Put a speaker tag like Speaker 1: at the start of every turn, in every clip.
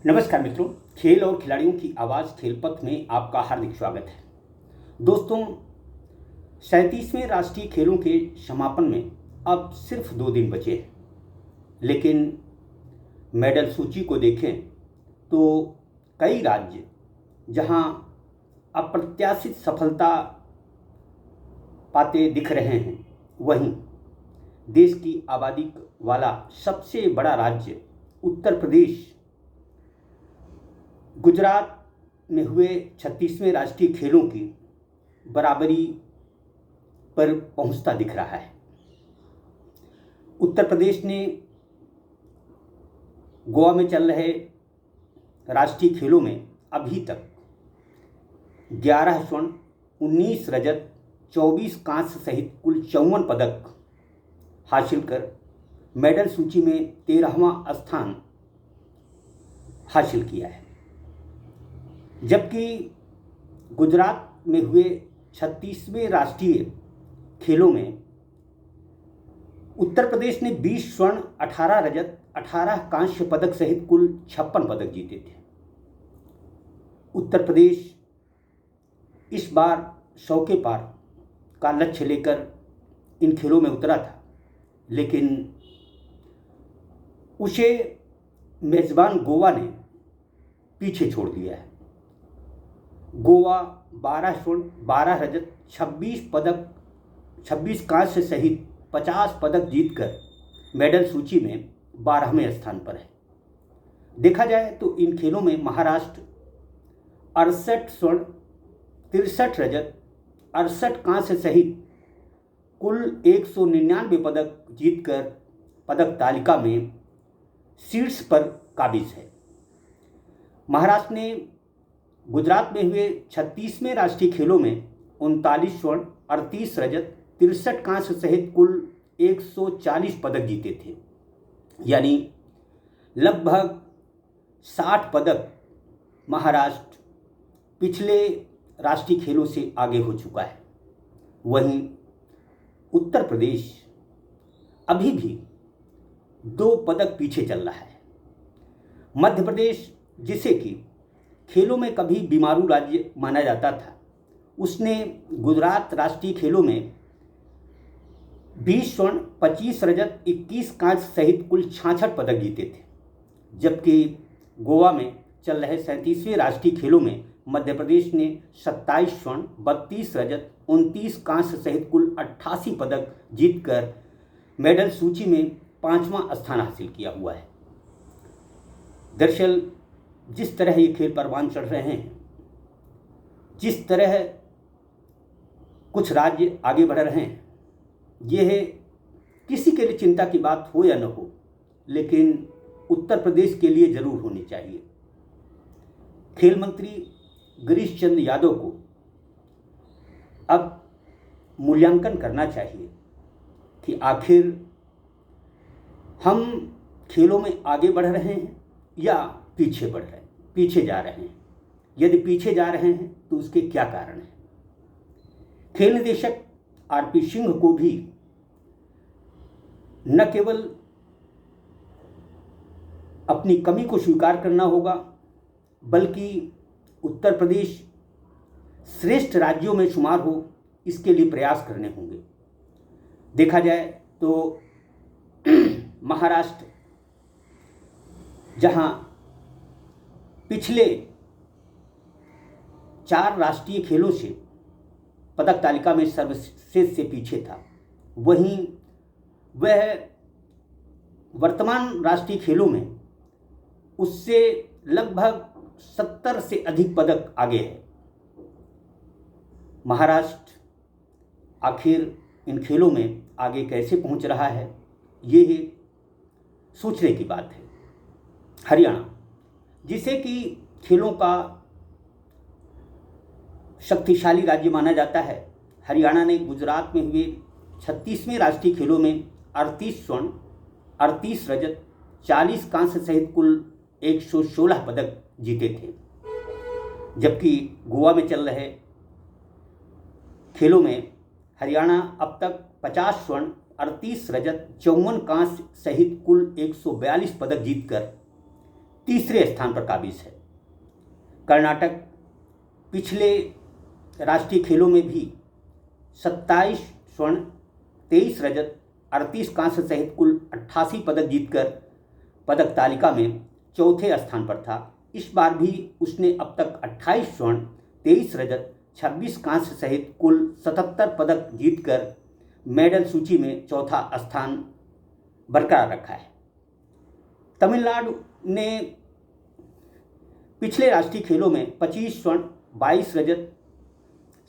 Speaker 1: नमस्कार मित्रों, खेल और खिलाड़ियों की आवाज़ खेल पथ में आपका हार्दिक स्वागत है। दोस्तों, 37वें राष्ट्रीय खेलों के समापन में अब सिर्फ 2 दिन बचे हैं, लेकिन मेडल सूची को देखें तो कई राज्य जहां अप्रत्याशित सफलता पाते दिख रहे हैं, वहीं देश की आबादी वाला सबसे बड़ा राज्य उत्तर प्रदेश गुजरात में हुए 36वें राष्ट्रीय खेलों की बराबरी पर पहुंचता दिख रहा है। उत्तर प्रदेश ने गोवा में चल रहे राष्ट्रीय खेलों में अभी तक 11 स्वर्ण, 19 रजत, 24 कांस्य सहित कुल 54 पदक हासिल कर मेडल सूची में 13वां स्थान हासिल किया है। जबकि गुजरात में हुए 36वें राष्ट्रीय खेलों में उत्तर प्रदेश ने 20 स्वर्ण, 18 रजत, 18 कांस्य पदक सहित कुल 56 पदक जीते थे। उत्तर प्रदेश इस बार 100 के पार का लक्ष्य लेकर इन खेलों में उतरा था, लेकिन उसे मेजबान गोवा ने पीछे छोड़ दिया है। गोवा 12 स्वर्ण, 12 रजत, 26 कांस्य सहित 50 पदक जीतकर मेडल सूची में 12वें स्थान पर है। देखा जाए तो इन खेलों में महाराष्ट्र 68 स्वर्ण, 63 रजत, 68 कांस्य सहित कुल 199 पदक जीतकर पदक तालिका में शीर्ष पर काबिज है। महाराष्ट्र ने गुजरात में हुए 36वें राष्ट्रीय खेलों में 39 स्वर्ण, 38 रजत, 63 कांस्य सहित कुल 140 पदक जीते थे, यानी लगभग 60 पदक महाराष्ट्र पिछले राष्ट्रीय खेलों से आगे हो चुका है। वहीं उत्तर प्रदेश अभी भी 2 पदक पीछे चल रहा है। मध्य प्रदेश, जिसे कि खेलों में कभी बीमारू राज्य माना जाता था, उसने गुजरात राष्ट्रीय खेलों में 20 स्वर्ण, 25 रजत, 21 कांस्य सहित कुल 66 पदक जीते थे। जबकि गोवा में चल रहे 37वें राष्ट्रीय खेलों में मध्य प्रदेश ने 27 स्वर्ण, 32 रजत, 29 कांस्य सहित कुल 88 पदक जीतकर मेडल सूची में 5वां स्थान हासिल किया हुआ है। दरअसल जिस तरह ये खेल परवान चढ़ रहे हैं, जिस तरह कुछ राज्य आगे बढ़ रहे हैं, यह किसी के लिए चिंता की बात हो या न हो, लेकिन उत्तर प्रदेश के लिए जरूर होनी चाहिए। खेल मंत्री गिरीश चंद्र यादव को अब मूल्यांकन करना चाहिए कि आखिर हम खेलों में आगे बढ़ रहे हैं या पीछे जा रहे हैं। यदि पीछे जा रहे हैं तो उसके क्या कारण हैं। खेल निदेशक आरपी सिंह को भी न केवल अपनी कमी को स्वीकार करना होगा, बल्कि उत्तर प्रदेश श्रेष्ठ राज्यों में शुमार हो, इसके लिए प्रयास करने होंगे। देखा जाए तो महाराष्ट्र, जहां पिछले 4 राष्ट्रीय खेलों से पदक तालिका में सर्वश्रेष्ठ से पीछे था, वहीं वह वर्तमान राष्ट्रीय खेलों में उससे लगभग 70 से अधिक पदक आगे है। महाराष्ट्र आखिर इन खेलों में आगे कैसे पहुंच रहा है, ये सोचने की बात है। हरियाणा, जिसे कि खेलों का शक्तिशाली राज्य माना जाता है, हरियाणा ने गुजरात में हुए 36वें राष्ट्रीय खेलों में 38 स्वर्ण, 38 रजत, 40 कांस्य सहित कुल 116 पदक जीते थे। जबकि गोवा में चल रहे खेलों में हरियाणा अब तक 50 स्वर्ण, 38 रजत, 54 कांस्य सहित कुल 142 पदक जीतकर तीसरे स्थान पर काबिज है। कर्नाटक पिछले राष्ट्रीय खेलों में भी 27 स्वर्ण, 23 रजत, 38 कांस्य सहित कुल 88 पदक जीतकर पदक तालिका में चौथे स्थान पर था। इस बार भी उसने अब तक 28 स्वर्ण, 23 रजत, 26 कांस्य सहित कुल 77 पदक जीतकर मेडल सूची में चौथा स्थान बरकरार रखा है। तमिलनाडु ने पिछले राष्ट्रीय खेलों में 25 स्वर्ण, 22 रजत,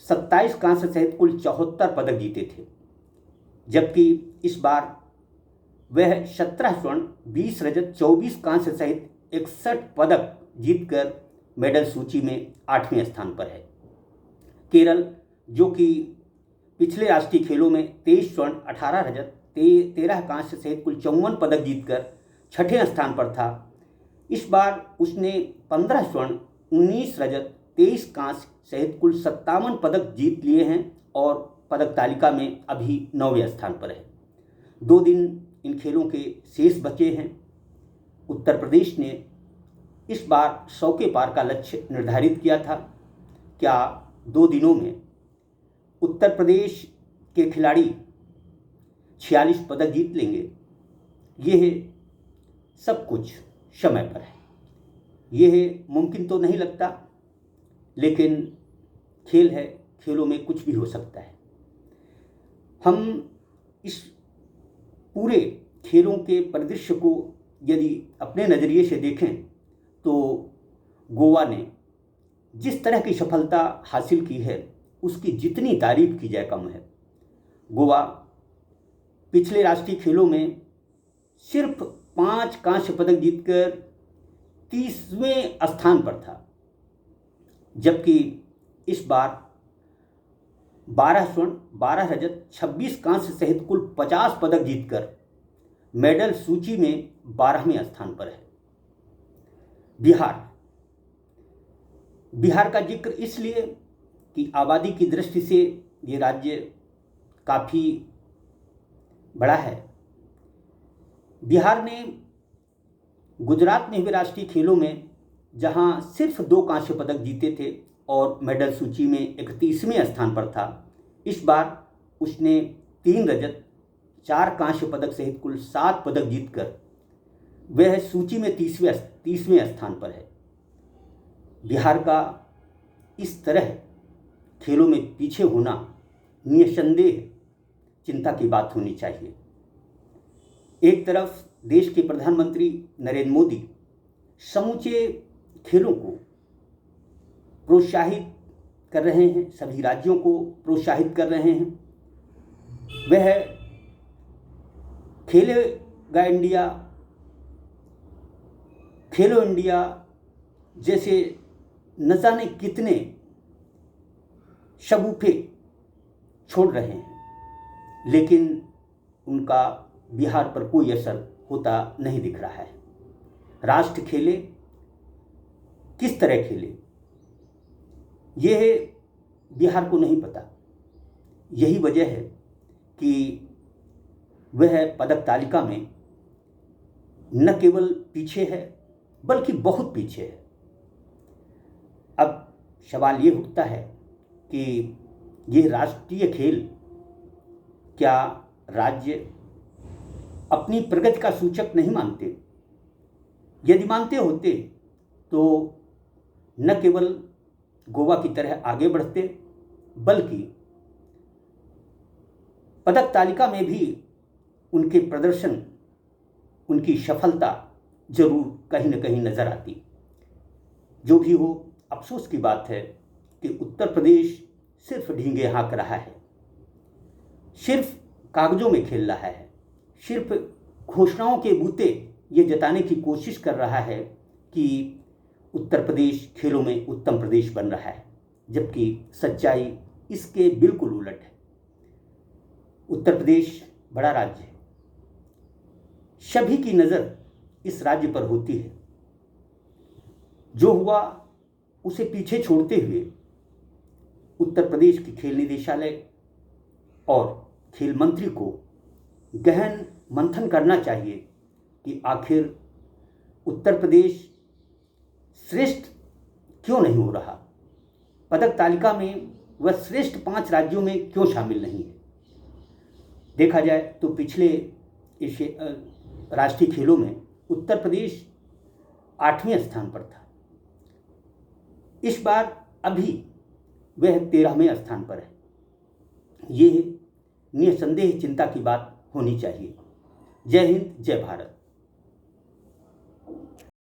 Speaker 1: 27 कांस्य सहित कुल 74 पदक जीते थे, जबकि इस बार वह 17 स्वर्ण, 20 रजत, 24 कांस्य सहित 61 पदक जीतकर मेडल सूची में 8वें स्थान पर है। केरल, जो कि पिछले राष्ट्रीय खेलों में 23 स्वर्ण, 18 रजत, 13 कांस्य सहित कुल 54 पदक जीतकर 6ठे स्थान पर था, इस बार उसने 15 स्वर्ण, 19 रजत, 23 कांस्य सहित कुल 57 पदक जीत लिए हैं और पदक तालिका में अभी 9वें स्थान पर है। 2 दिन इन खेलों के शेष बचे हैं। उत्तर प्रदेश ने इस बार 100 के पार का लक्ष्य निर्धारित किया था। क्या 2 दिनों में उत्तर प्रदेश के खिलाड़ी 46 पदक जीत लेंगे? यह सब कुछ समय पर है। यह मुमकिन तो नहीं लगता, लेकिन खेल है, खेलों में कुछ भी हो सकता है। हम इस पूरे खेलों के परिदृश्य को यदि अपने नज़रिए से देखें तो गोवा ने जिस तरह की सफलता हासिल की है उसकी जितनी तारीफ की जाए कम है। गोवा पिछले राष्ट्रीय खेलों में सिर्फ 5 कांस्य पदक जीतकर 30वें स्थान पर था, जबकि इस बार 12 स्वर्ण, 12 रजत, 26 कांस्य सहित कुल 50 पदक जीतकर मेडल सूची में 12वें स्थान पर है। बिहार का जिक्र इसलिए कि आबादी की दृष्टि से ये राज्य काफ़ी बड़ा है। बिहार ने गुजरात में हुए राष्ट्रीय खेलों में जहां सिर्फ 2 कांस्य पदक जीते थे और मेडल सूची में 31वें स्थान पर था, इस बार उसने 3 रजत, 4 कांस्य पदक सहित कुल 7 पदक जीतकर वह सूची में 30वें स्थान पर है। बिहार का इस तरह खेलों में पीछे होना निस्संदेह चिंता की बात होनी चाहिए। एक तरफ देश के प्रधानमंत्री नरेंद्र मोदी समूचे खेलों को प्रोत्साहित कर रहे हैं, सभी राज्यों को प्रोत्साहित कर रहे हैं। वह खेलो इंडिया जैसे न जाने कितने शगुफे छोड़ रहे हैं, लेकिन उनका बिहार पर कोई असर होता नहीं दिख रहा है। राष्ट्र खेले, किस तरह खेले, यह बिहार को नहीं पता। यही वजह है कि वह पदक तालिका में न केवल पीछे है बल्कि बहुत पीछे है। अब सवाल ये उठता है कि ये राष्ट्रीय खेल क्या राज्य अपनी प्रगति का सूचक नहीं मानते? यदि मानते होते तो न केवल गोवा की तरह आगे बढ़ते, बल्कि पदक तालिका में भी उनके प्रदर्शन, उनकी सफलता जरूर कहीं न कहीं नजर आती। जो भी हो, अफसोस की बात है कि उत्तर प्रदेश सिर्फ ढींगे हाँक रहा है, सिर्फ कागजों में खेल रहा है, सिर्फ घोषणाओं के बूते ये जताने की कोशिश कर रहा है कि उत्तर प्रदेश खेलों में उत्तम प्रदेश बन रहा है, जबकि सच्चाई इसके बिल्कुल उलट है। उत्तर प्रदेश बड़ा राज्य है, सभी की नज़र इस राज्य पर होती है। जो हुआ उसे पीछे छोड़ते हुए उत्तर प्रदेश के खेल निदेशालय और खेल मंत्री को गहन मंथन करना चाहिए कि आखिर उत्तर प्रदेश श्रेष्ठ क्यों नहीं हो रहा? पदक तालिका में वह श्रेष्ठ 5 राज्यों में क्यों शामिल नहीं है? देखा जाए तो पिछले राष्ट्रीय खेलों में उत्तर प्रदेश 8वें स्थान पर था। इस बार अभी वह 13वें स्थान पर है। ये निसंदेह चिंता की बात होनी चाहिए। जय हिंद, जय भारत।